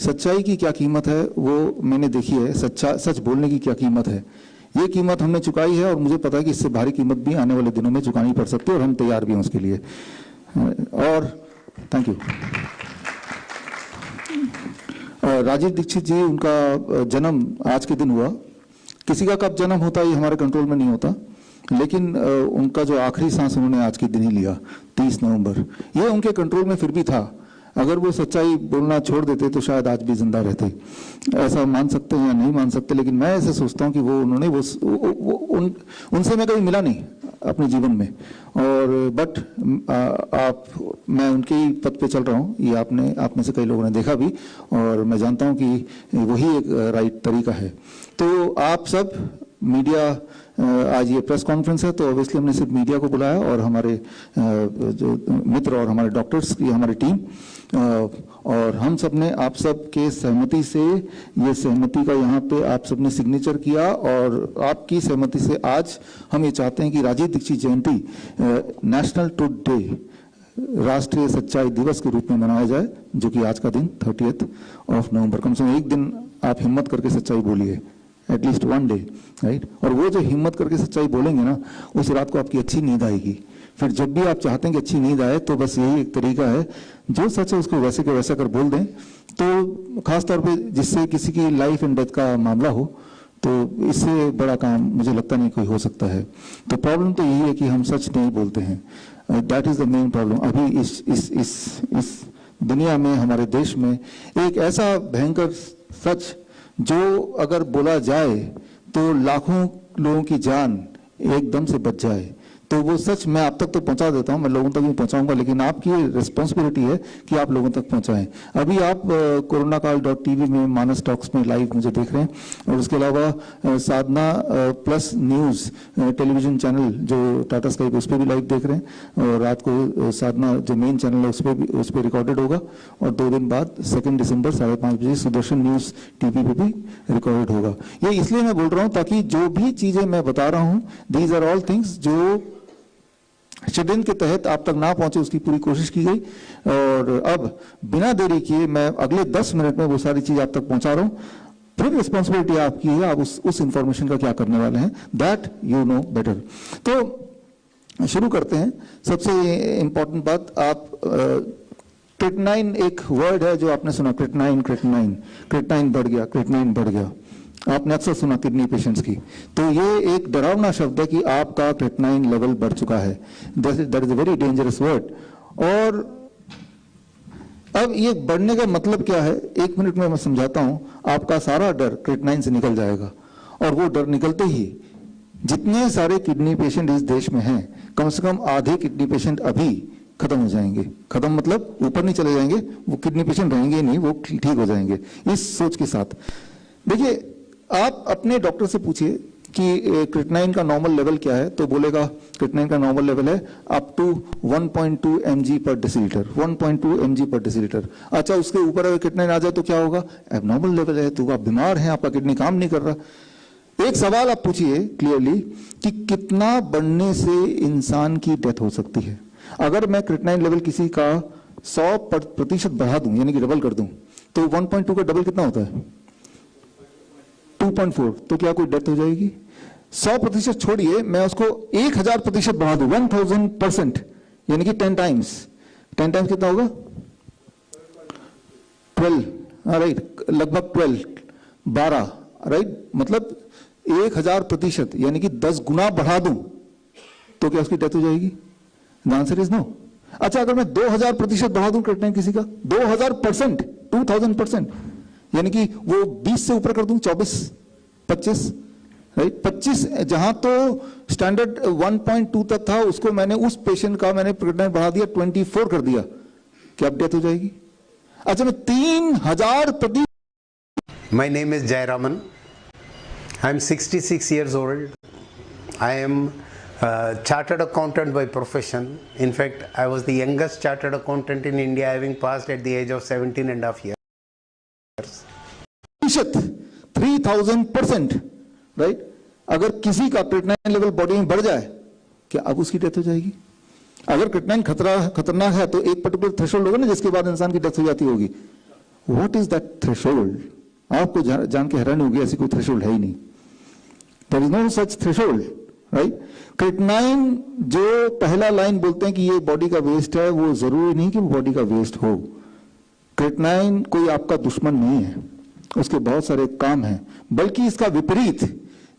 सच्चाई की क्या कीमत है वो मैंने देखी है, सच बोलने की क्या कीमत है ये कीमत हमने चुकाई है, और मुझे पता है कि इससे भारी कीमत भी आने वाले दिनों में चुकानी पड़ सकती है, और हम तैयार भी हैं उसके लिए। और थैंक यू। राजीव दीक्षित जी, उनका जन्म आज के दिन हुआ। किसी का कब जन्म होता है ये हमारे कंट्रोल में नहीं होता, लेकिन उनका जो आखिरी सांस उन्होंने आज के दिन ही लिया 30 नवंबर, ये उनके कंट्रोल में फिर भी था। अगर वो सच्चाई बोलना छोड़ देते तो शायद आज भी जिंदा रहते। ऐसा मान सकते हैं या नहीं मान सकते, लेकिन मैं ऐसे सोचता हूँ कि वो उन्होंने उनसे मैं कभी मिला नहीं अपने जीवन में, और बट मैं उनके ही पद पे चल रहा हूँ, ये आप में से कई लोगों ने देखा भी, और मैं जानता हूँ कि वही एक राइट तरीका है। तो आप सब मीडिया, आज ये प्रेस कॉन्फ्रेंस है तो ऑब्वियसली हमने सिर्फ मीडिया को बुलाया, और हमारे जो मित्र और हमारे डॉक्टर्स की हमारी टीम, और हम सब ने आप सब के सहमति से, ये सहमति का यहाँ पे आप सब ने सिग्नेचर किया, और आपकी सहमति से आज हम ये चाहते हैं कि राजीव दीक्षित जयंती नेशनल ट्रुथ डे, राष्ट्रीय सच्चाई दिवस के रूप में मनाया जाए, जो कि आज का दिन 30 नवंबर। कम से कम एक दिन आप हिम्मत करके सच्चाई बोलिए, एटलीस्ट वन डे, राइट। और वो जो हिम्मत करके सच्चाई बोलेंगे ना, उस रात को आपकी अच्छी नींद आएगी। फिर जब भी आप चाहते हैं कि अच्छी नींद आए, तो बस यही एक तरीका है, जो सच है उसको वैसे के वैसा कर बोल दें। तो खासतौर पे जिससे किसी की लाइफ एंड डेथ का मामला हो, तो इससे बड़ा काम मुझे लगता नहीं कोई हो सकता है। तो प्रॉब्लम तो यही है कि हम सच नहीं बोलते हैं, that is the main problem. अभी इस दुनिया में, हमारे देश में एक ऐसा भयंकर सच जो अगर बोला जाए तो लाखों लोगों की जान एकदम से बच जाए, तो वो सच मैं आप तक तो पहुंचा देता हूं, मैं लोगों तक भी पहुंचाऊंगा, लेकिन आपकी रिस्पॉन्सिबिलिटी है कि आप लोगों तक पहुंचाएं। अभी आप कोरोनाकाल.tv में, मानस टॉक्स में लाइव मुझे देख रहे हैं, और उसके अलावा साधना प्लस न्यूज टेलीविजन चैनल जो टाटा स्काई पे, उस पर भी लाइव देख रहे हैं, और रात को साधना जो मेन चैनल है उस पर रिकॉर्डेड होगा, और 2 दिन बाद 2 दिसंबर 5:30 बजे सुदर्शन न्यूज टीवी पे भी रिकॉर्डेड होगा। ये इसलिए मैं बोल रहा हूँ ताकि जो भी चीजें मैं बता रहा हूँ, दीज आर ऑल थिंग्स जो षड्यंत्र के तहत आप तक ना पहुंचे, उसकी पूरी कोशिश की गई। और अब बिना देरी किए मैं अगले 10 मिनट में वो सारी चीज आप तक पहुंचा रहा हूं। फिर रिस्पॉन्सिबिलिटी आपकी है, आप उस इंफॉर्मेशन का क्या करने वाले हैं, दैट यू नो बेटर। तो शुरू करते हैं। सबसे इंपॉर्टेंट बात, आप क्रिएटिनाइन एक वर्ड है जो आपने सुना, क्रिएटिनाइन बढ़ गया। आपने अक्सर सुना किडनी पेशेंट्स की, तो ये एक डरावना शब्द है कि आपका क्रिएटिनाइन लेवल बढ़ चुका है। That is a very dangerous word. और अब ये बढ़ने का मतलब क्या है, 1 मिनट में मैं समझाता हूं। आपका सारा डर क्रिएटिनाइन से निकल जाएगा, और वो डर निकलते ही जितने सारे किडनी पेशेंट इस देश में हैं, कम से कम आधे किडनी पेशेंट अभी खत्म हो जाएंगे। खत्म मतलब ऊपर नहीं चले जाएंगे, वो किडनी पेशेंट रहेंगे नहीं, वो ठीक हो जाएंगे। इस सोच के साथ देखिए, आप अपने डॉक्टर से पूछिए कि क्रिएटिनाइन का नॉर्मल लेवल क्या है, तो बोलेगा क्रिएटिनाइन का नॉर्मल लेवल है अप टू 1.2 mg पर डेसीलीटर, 1.2 mg पर डेसीलीटर। अच्छा, उसके ऊपर अगर क्रिएटिनाइन आ जाए तो क्या होगा, एबनॉर्मल लेवल है, तो आप बीमार हैं, आपका किडनी काम नहीं कर रहा। एक सवाल आप पूछिए क्लियरली कि कितना बढ़ने से इंसान की डेथ हो सकती है। अगर मैं क्रिएटिनाइन लेवल किसी का 100% बढ़ा दूं, यानी कि डबल कर दूं, तो 1.2 का डबल कितना होता है, 2.4, तो क्या कोई डेथ हो जाएगी? 100% छोड़िए, मैं उसको 1000% बढ़ा दूं, 1000%, यानी कि 10 टाइम्स। 10 टाइम्स कितना होगा, 12, राइट, लगभग 12 राइट, मतलब 1000%, यानी कि 10 गुना बढ़ा दूं, तो क्या उसकी डेथ हो जाएगी? The answer is no. अच्छा, अगर मैं 2000% बढ़ा दूं क्रिएटिनाइन किसी का, 2000%, 2000%, यानी कि वो 20 से ऊपर कर दूं, 24, 25, राइट, 25, जहां तो स्टैंडर्ड 1.2 तक था, उसको मैंने उस पेशेंट का मैंने क्रिएटिनाइन बढ़ा दिया, 24 कर दिया, क्या अब डेथ हो जाएगी? अच्छा, मैं 3000%। My name is Jayaraman. I am 66 years old. I am a chartered accountant by profession. In fact, I was the youngest chartered accountant in India, having passed at the age of 17.5 years. 3000%, right. अगर किसी का creatinine level body में बढ़ जाए, क्या अब उसकी death हो जाएगी? अगर क्रिएटिनाइन खतरनाक है तो एक पर्टिकुलर थ्रेशोल्ड होगा ना, जिसके बाद इंसान की डेथ हो जाती होगी, व्हाट इज दैट थ्रेशोल्ड? आपको जान के हैरानी होगी, ऐसी कोई थ्रेशोल्ड है ही नहीं। There is no such threshold, right? Creatinine जो पहला लाइन बोलते हैं कि ये बॉडी का वेस्ट है, वो जरूरी नहीं कि वो बॉडी का वेस्ट हो। क्रिएटिनाइन कोई आपका दुश्मन नहीं है, उसके बहुत सारे काम हैं, बल्कि इसका विपरीत,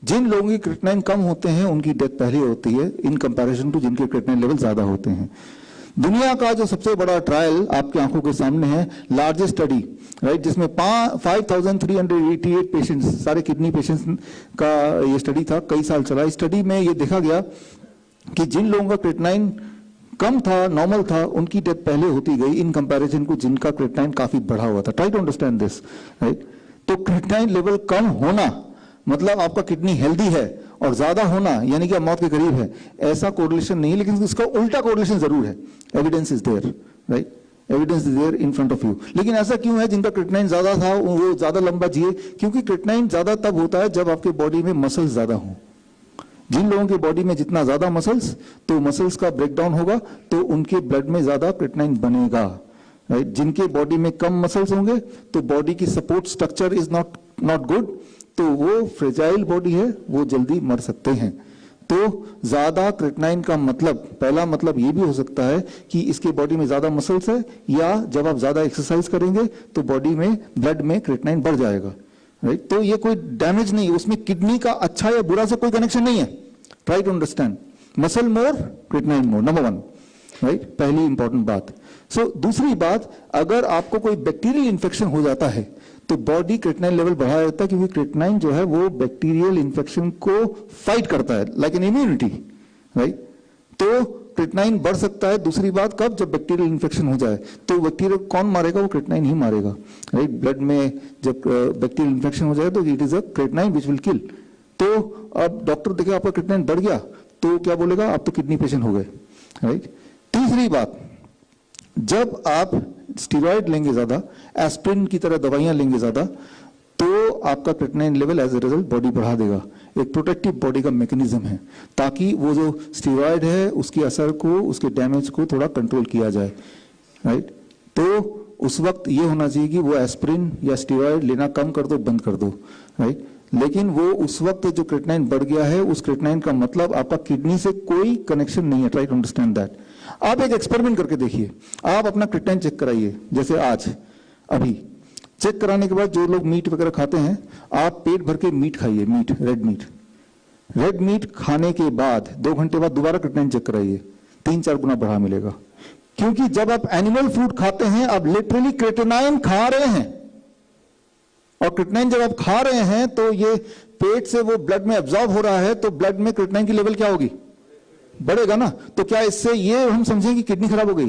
जिन लोगों के क्रिएटिनाइन कम होते हैं उनकी डेथ पहले होती है इन कंपैरिजन टू जिनके क्रिएटिनाइन लेवल ज्यादा होते हैं। दुनिया का जो सबसे बड़ा ट्रायल आपकी आंखों के सामने है, लार्जेस्ट स्टडी, राइट, जिसमें 5388 पेशेंट्स, सारे किडनी पेशेंट्स का ये स्टडी था, कई साल चला। इस स्टडी में ये देखा गया कि जिन लोगों का क्रिएटिनाइन कम था, नॉर्मल था, उनकी डेथ पहले होती गई इन कंपैरिजन को जिनका क्रिएटिनाइन काफी बढ़ा हुआ था। Try to understand this, right? तो क्रिएटिनाइन लेवल कम होना मतलब आपका किडनी हेल्दी है, और ज्यादा होना यानी कि आप मौत के करीब है, ऐसा कोरिलेशन नहीं है, लेकिन इसका उल्टा कोरिलेशन जरूर है। Evidence is there, right? Evidence is there in front of you. लेकिन ऐसा क्यों है जिनका क्रिएटिनाइन ज्यादा था वो ज्यादा लंबा जिए? क्योंकि क्रिएटिनाइन ज्यादा तब होता है जब आपके बॉडी में मसल्स ज्यादा हों। जिन लोगों की बॉडी में जितना ज्यादा मसल्स, तो मसल्स का ब्रेकडाउन होगा तो उनके ब्लड में ज्यादा क्रिएटिनाइन बनेगा, राइट? जिनके बॉडी में कम मसल्स होंगे तो बॉडी की support structure is not good, तो वो फ्रेजाइल बॉडी है, वो जल्दी मर सकते हैं। तो ज्यादा क्रिएटिनाइन का मतलब, पहला मतलब ये भी हो सकता है कि इसके बॉडी में ज्यादा मसल्स है, या जब आप ज्यादा एक्सरसाइज करेंगे तो बॉडी में ब्लड में क्रिएटिनाइन बढ़ जाएगा, राइट? तो ये कोई डैमेज नहीं है, उसमें किडनी का अच्छा या बुरा से कोई कनेक्शन नहीं है। Try to understand, muscle more creatinine more, number 1, right? पहली इंपॉर्टेंट बात। दूसरी बात, अगर आपको कोई बैक्टीरियल इन्फेक्शन हो जाता है तो बॉडी क्रिएटिनाइन लेवल बढ़ा देता है, क्योंकि क्रिएटिनाइन जो है वो बैक्टीरियल इन्फेक्शन को फाइट करता है, लाइक एन इम्यूनिटी, राइट? तो क्रिएटिनाइन बढ़ सकता है। दूसरी बात, कब? जब बैक्टीरियल इन्फेक्शन हो जाए, तो बैक्टीरिया कौन मारेगा? वो क्रिएटिनाइन ही मारेगा, राइट? ब्लड में जब बैक्टीरियल इन्फेक्शन हो जाए तो it is a creatinine which will kill. तो अब डॉक्टर देखे आपका क्रिएटिनाइन बढ़ गया तो क्या बोलेगा? आप तो किडनी पेशेंट हो गए, राइट? तीसरी बात, जब आप स्टीरॉयड लेंगे ज्यादा, एस्पिरिन की तरह दवाइयां लेंगे ज्यादा, तो आपका creatinine level as a result body बढ़ा देगा। एक प्रोटेक्टिव बॉडी का मैकेनिज्म है, ताकि वो जो स्टीरॉयड है उसके असर को, उसके डैमेज को थोड़ा कंट्रोल किया जाए, राइट? तो उस वक्त ये होना चाहिए कि वो एस्पिरिन या स्टीरॉयड लेना कम कर दो, बंद कर दो, राइट? लेकिन वो उस वक्त जो क्रिएटिनाइन बढ़ गया है, उस क्रिएटिनाइन का मतलब आपका किडनी से कोई कनेक्शन नहीं है। Try to understand that. आप एक एक्सपेरिमेंट करके देखिए, आप अपना क्रिएटिनाइन चेक कराइए, जैसे आज अभी चेक कराने के बाद जो लोग मीट वगैरह खाते हैं, आप पेट भर के मीट खाइए, meat, red meat. Red meat खाने के बाद 2 घंटे बाद दोबारा क्रिएटिनाइन चेक कराइए, 3-4 गुना बढ़ा मिलेगा। क्योंकि जब आप एनिमल फूड खाते हैं, आप लिटरली क्रिएटिनाइन खा रहे हैं, और क्रिएटिनाइन जब आप खा रहे हैं तो ये पेट से वो ब्लड में एब्जॉर्ब हो रहा है, तो ब्लड में क्रिएटिनाइन की लेवल क्या होगी? बढ़ेगा ना। तो क्या इससे ये हम समझें कि किडनी खराब हो गई?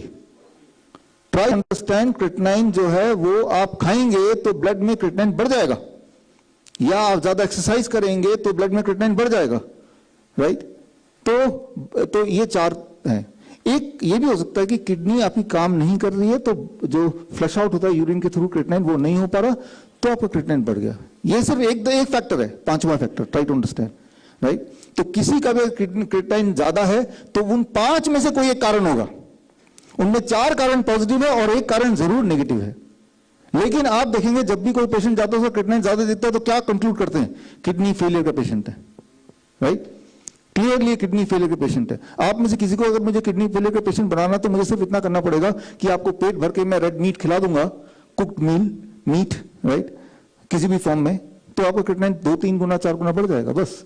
ट्राई अंडरस्टैंड, क्रिएटिनाइन जो है वो आप खाएंगे तो ब्लड में क्रिएटिनाइन बढ़ जाएगा, या आप ज्यादा एक्सरसाइज करेंगे तो ब्लड में क्रिएटिनाइन बढ़ जाएगा, राइट? तो ये 4 हैं। एक ये भी हो सकता है कि किडनी आपकी काम नहीं कर रही है, तो जो फ्लश आउट होता है यूरिन के थ्रू क्रिएटिनाइन वो नहीं हो पा रहा, तो आपका क्रिएटिनाइन बढ़ गया। ये सिर्फ एक फैक्टर है, 5वां factor. Try to understand, right? तो किसी का भी क्रिएटिनाइन ज्यादा है तो उन 5 में से कोई एक कारण होगा। उनमें 4 कारण पॉजिटिव है और एक कारण जरूर नेगेटिव है। लेकिन आप देखेंगे जब भी कोई पेशेंट जाता है उसका क्रिएटिनाइन ज्यादा दिखता है तो क्या कंक्लूड करते हैं? किडनी फेलियर का पेशेंट है, राइट? क्लियरली किडनी फेलियर का पेशेंट है। आप में से किसी को अगर मुझे किडनी फेलियर का पेशेंट बनाना, तो मुझे सिर्फ इतना करना पड़ेगा कि आपको पेट भर के मैं रेड मीट खिला दूंगा, कुक्ड मीट, राइट, किसी भी फॉर्म में, तो आपका क्रिएटिनाइन 2-3 गुना 4 गुना बढ़ जाएगा। बस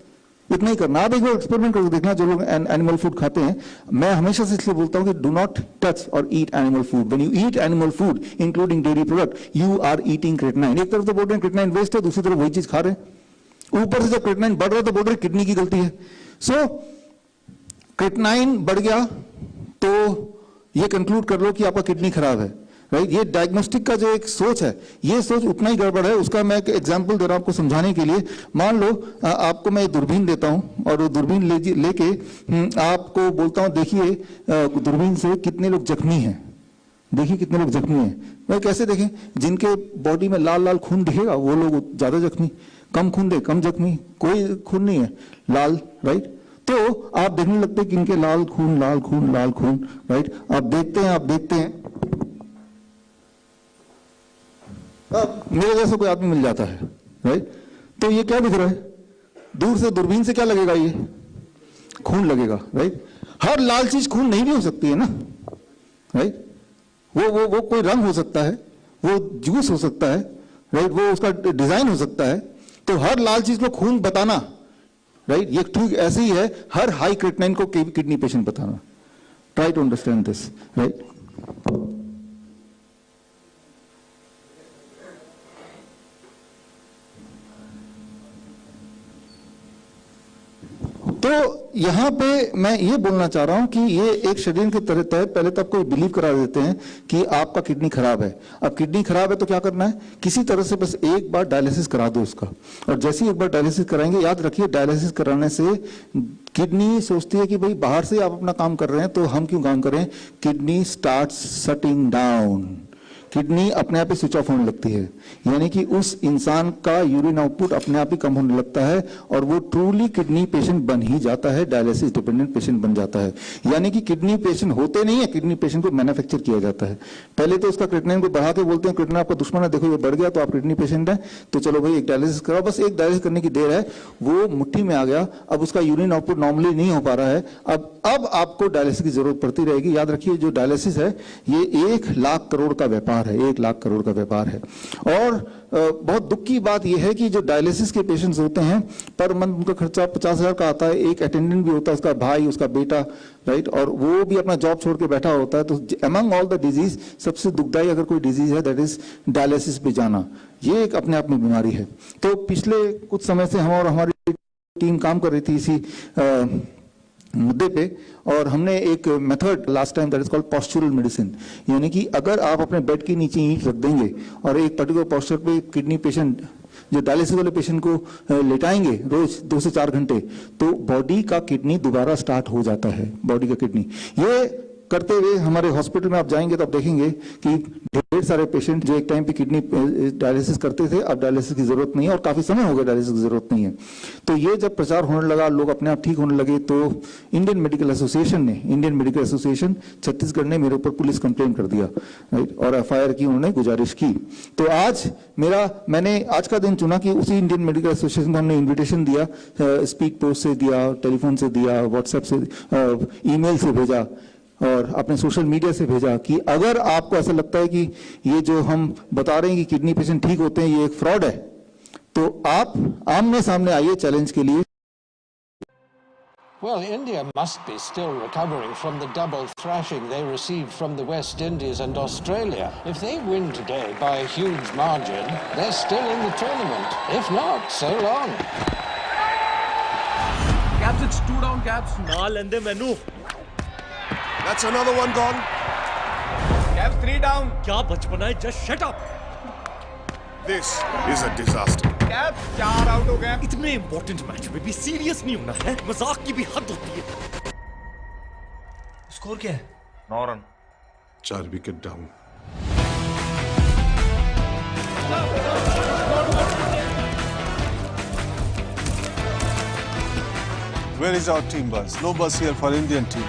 इतना ही करना। आप एक बार एक्सपेरिमेंट करके देखना, जो लोग एनिमल फूड खाते हैं। मैं हमेशा से इसलिए बोलता हूं कि डू नॉट टच और eat animal food. When you eat animal food including dairy product, you are eating creatinine. एक तरफ तो बोल रहे हैं क्रिएटिनाइन वेस्ट है, दूसरी तरफ वही चीज खा रहे हैं। ऊपर से जब क्रिएटिनाइन बढ़ रहा है तो बोल रहे हैं किडनी की गलती है। सो क्रिएटिनाइन बढ़ गया तो ये कंक्लूड कर लो कि आपका किडनी खराब है, राइट? ये डायग्नोस्टिक का जो एक सोच है, ये सोच उतना ही गड़बड़ है। उसका मैं एक एग्जांपल दे रहा हूं आपको समझाने के लिए। मान लो आपको मैं दूरबीन देता हूं और वो दूरबीन लेके आपको बोलता हूं देखिए दूरबीन से कितने लोग जख्मी हैं, देखिए कितने लोग जख्मी हैं। वह कैसे देखें? जिनके बॉडी में लाल लाल खून दिखेगा वो लोग ज्यादा जख्मी, कम खून दे कम जख्मी, कोई खून नहीं है लाल, राइट? तो आप देखने लगते हैं कि इनके लाल खून लाल खून लाल खून, राइट? आप देखते हैं अब मेरे जैसा कोई आदमी मिल जाता है, राइट, तो ये क्या दिख रहा है, दूर से दूरबीन से क्या लगेगा, ये खून लगेगा, राइट। हर लाल चीज खून नहीं भी हो सकती है ना, राइट, वो कोई रंग हो सकता है, वो जूस हो सकता है, राइट, वो उसका डिजाइन हो सकता है, तो हर लाल चीज को खून बताना, राइट, ये ठीक ऐसे ही है हर हाई क्रिएटिनिन को किडनी पेशेंट बताना। Try to understand this, right. तो यहां पे मैं ये बोलना चाह रहा हूं कि ये एक शेड्यूल के तहत पहले तो आपको बिलीव करा देते हैं कि आपका किडनी खराब है। अब किडनी खराब है तो क्या करना है, किसी तरह से बस एक बार डायलिसिस करा दो उसका, और जैसे ही एक बार डायलिसिस कराएंगे, याद रखिए डायलिसिस कराने से किडनी सोचती है कि भाई बाहर से आप अपना काम कर रहे हैं तो हम क्यों काम करें, kidney starts shutting down, kidney अपने आप ही स्विच ऑफ होने लगती है, यानी कि उस इंसान का यूरिन आउटपुट अपने आप ही कम होने लगता है और वो ट्रूली किडनी पेशेंट बन ही जाता है, डायलिसिस डिपेंडेंट पेशेंट बन जाता है। यानी कि किडनी पेशेंट होते नहीं है, किडनी पेशेंट को मैन्युफैक्चर किया जाता है। पहले तो उसका क्रिएटिनिन को बढ़ा के बोलते हैं क्रिएटिनिन आपका दुश्मन है, देखो ये बढ़ गया तो आप किडनी पेशेंट है, तो चलो भाई एक डायलिसिस कराओ, बस एक डायलिसिस करने की देर है, वो मुट्ठी में आ गया, अब उसका यूरिन आउटपुट नॉर्मली नहीं हो पा रहा है, अब आपको डायलिसिस की जरूरत पड़ती रहेगी। याद रखिए जो डायलिसिस है ये 1 लाख करोड़ का व्यापार है, 1 लाख करोड़ का व्यापार है। और बहुत दुख की बात यह है कि जो डायलिसिस के पेशेंट्स होते हैं पर मंथ उनका खर्चा 50,000 का आता है, एक अटेंडेंट भी होता है, उसका भाई, उसका बेटा, राइट, और वो भी अपना जॉब छोड़ के बैठा होता है। तो अमंग ऑल द डिजीज सबसे दुखदाई अगर कोई डिजीज है दैट इज डायलिसिस पे जाना, ये एक अपने आप में बीमारी है। तो पिछले कुछ समय से हम और हमारी टीम काम कर रही थी इसी मुद्दे पे, और हमने एक method last time that is called postural medicine, यानी कि अगर आप अपने बेड के नीचे ईंट रख देंगे और एक पर्टिकुलर पोस्चर पे किडनी पेशेंट, जो डायलिसिस वाले पेशेंट को लेटाएंगे रोज 2 से 4 घंटे, तो बॉडी का किडनी दोबारा स्टार्ट हो जाता है, बॉडी का किडनी। ये करते हुए हमारे हॉस्पिटल में आप जाएंगे तो आप देखेंगे कि ढेर सारे पेशेंट जो एक टाइम पे किडनी डायलिसिस करते थे, अब डायलिसिस की जरूरत नहीं है और काफी समय हो गया डायलिसिस की जरूरत नहीं है। तो ये जब प्रचार होने लगा, लोग अपने आप ठीक होने लगे, तो इंडियन मेडिकल एसोसिएशन छत्तीसगढ़ ने मेरे ऊपर पुलिस कंप्लेन कर दिया, राइट, और FIR की उन्होंने गुजारिश की। तो आज मैंने आज का दिन चुना कि उसी इंडियन मेडिकल एसोसिएशन को हमने इन्विटेशन दिया, स्पीड पोस्ट से दिया, टेलीफोन से दिया, व्हाट्सएप से, ईमेल से भेजा और अपने सोशल मीडिया से भेजा कि अगर आपको ऐसा लगता है कि ये जो हम बता रहे हैं कि किडनी पेशेंट ठीक होते हैं ये एक फ्रॉड है, तो आप आमने सामने आइए चैलेंज के लिए। Well, India must be still recovering from the double thrashing they received from the West Indies and Australia. If they win today by a huge margin, they're still in the tournament. If not, so long. Caps, it's 2 down, Caps. Na lende menu. That's another one gone. Caps, 3 down. क्या बचपना है, just shut up. This is a disaster. Caps, 4 out हो गए. इतने important match में भी serious नहीं होना है, मजाक की भी हद होती है। स्कोर क्या है? 9 run. 4 wicket down. Where is our team bus? No bus here for Indian team.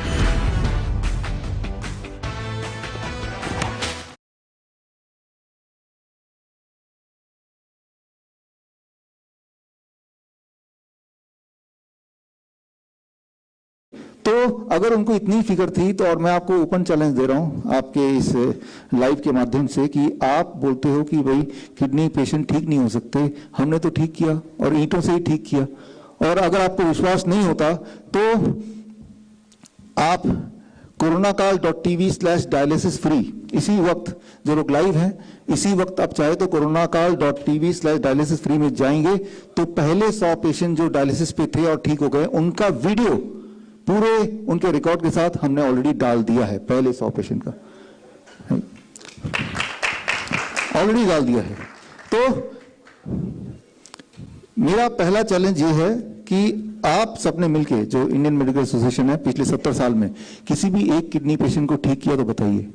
तो अगर उनको इतनी फिक्र थी तो, और मैं आपको ओपन चैलेंज दे रहा हूं आपके इस लाइव के माध्यम से कि आप बोलते हो कि भाई किडनी पेशेंट ठीक नहीं हो सकते, हमने तो ठीक किया और ईंटों से ही ठीक किया, और अगर आपको विश्वास नहीं होता तो आप coronakaal.tv/dialysis free इसी वक्त, जो लोग लाइव हैं इसी वक्त आप चाहे तो coronakaal.tv/dialysis free में जाएंगे तो पहले 100 पेशेंट जो डायलिसिस पे थे और ठीक हो गए उनका वीडियो पूरे उनके रिकॉर्ड के साथ हमने ऑलरेडी डाल दिया है, पहले 100 पेशेंट का ऑलरेडी डाल दिया है। तो मेरा पहला चैलेंज ये है कि आप सबने मिलके, जो इंडियन मेडिकल एसोसिएशन है, पिछले 70 साल में किसी भी एक किडनी पेशेंट को ठीक किया तो बताइए,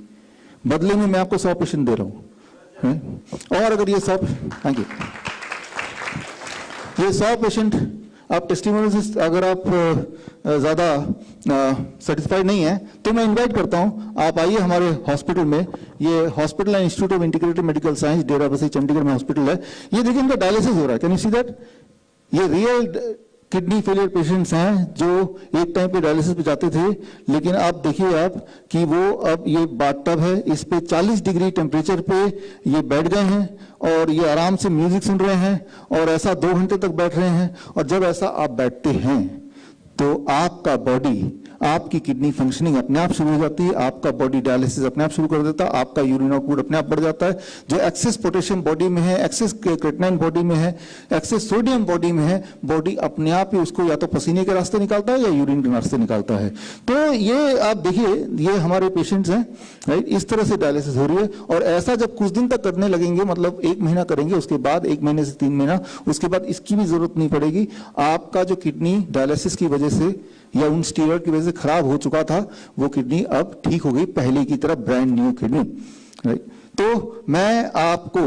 बदले में मैं आपको 100 पेशेंट दे रहा हूं। और अगर ये 100 पेशेंट आप टेस्टिमोनियल से अगर आप ज़्यादा सेटिस्फाइड नहीं है तो मैं इनवाइट करता हूं, आप आइए हमारे हॉस्पिटल में। ये हॉस्पिटल है institute of integrated medical science, Derabassi Chandigarh में हॉस्पिटल है। ये देखिए इनका डायलिसिस हो रहा है, कैन यू सी दैट? ये रियल किडनी फेलियर पेशेंट्स हैं जो एक टाइम पे डायलिसिस पे जाते थे, लेकिन आप देखिए आप कि वो अब ये बाथटब है, इस पे 40 डिग्री टेम्परेचर पे ये बैठ गए हैं और ये आराम से म्यूजिक सुन रहे हैं और ऐसा 2 घंटे तक बैठ रहे हैं। और जब ऐसा आप बैठते हैं तो आपका बॉडी, आपकी किडनी फंक्शनिंग अपने आप शुरू हो जाती है, आपका बॉडी डायलिसिस अपने आप शुरू कर देता है, आपका यूरिन आउटपुट अपने आप बढ़ जाता है। जो एक्सेस पोटेशियम बॉडी में है, एक्सेस क्रेटिनाइन बॉडी में है, एक्सेस सोडियम बॉडी में है, बॉडी अपने आप ही उसको या तो पसीने के रास्ते निकालता है या यूरिन के रास्ते निकालता है। तो ये आप देखिए, ये हमारे पेशेंट्स हैं, राइट, इस तरह से डायलिसिस हो रही है। और ऐसा जब कुछ दिन तक करने लगेंगे, मतलब 1 महीना करेंगे, उसके बाद 1 महीने से 3 महीना, उसके बाद इसकी भी जरूरत नहीं पड़ेगी। आपका जो किडनी डायलिसिस की वजह से या उन स्टीरॉयड की वजह से खराब हो चुका था, वो किडनी अब ठीक हो गई, पहले की तरह ब्रांड न्यू किडनी, राइट। तो मैं आपको,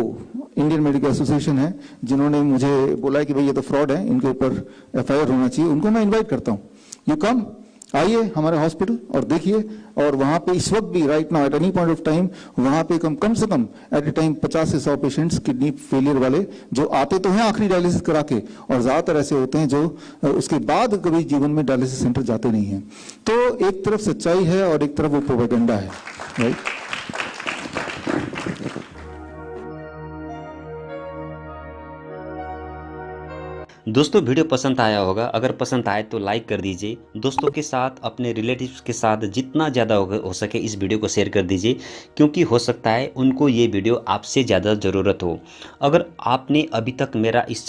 इंडियन मेडिकल एसोसिएशन है जिन्होंने मुझे बोला है कि भाई ये तो फ्रॉड है, इनके ऊपर FIR होना चाहिए, उनको मैं इन्वाइट करता हूँ, यू कम, आइए हमारे हॉस्पिटल और देखिए। और वहां पे इस वक्त भी right now at any point of time वहां पे कम से कम एट ए टाइम 50 से 100 पेशेंट्स किडनी फेलियर वाले जो आते तो हैं आखिरी डायलिसिस करा के, और ज्यादातर ऐसे होते हैं जो उसके बाद कभी जीवन में डायलिसिस सेंटर जाते नहीं हैं। तो एक तरफ सच्चाई है और एक तरफ वो प्रोपेगेंडा है, राइट। दोस्तों वीडियो पसंद आया होगा, अगर पसंद आए तो लाइक कर दीजिए। दोस्तों के साथ, अपने रिलेटिव्स के साथ जितना ज़्यादा हो सके इस वीडियो को शेयर कर दीजिए, क्योंकि हो सकता है उनको ये वीडियो आपसे ज़्यादा ज़रूरत हो। अगर आपने अभी तक मेरा इस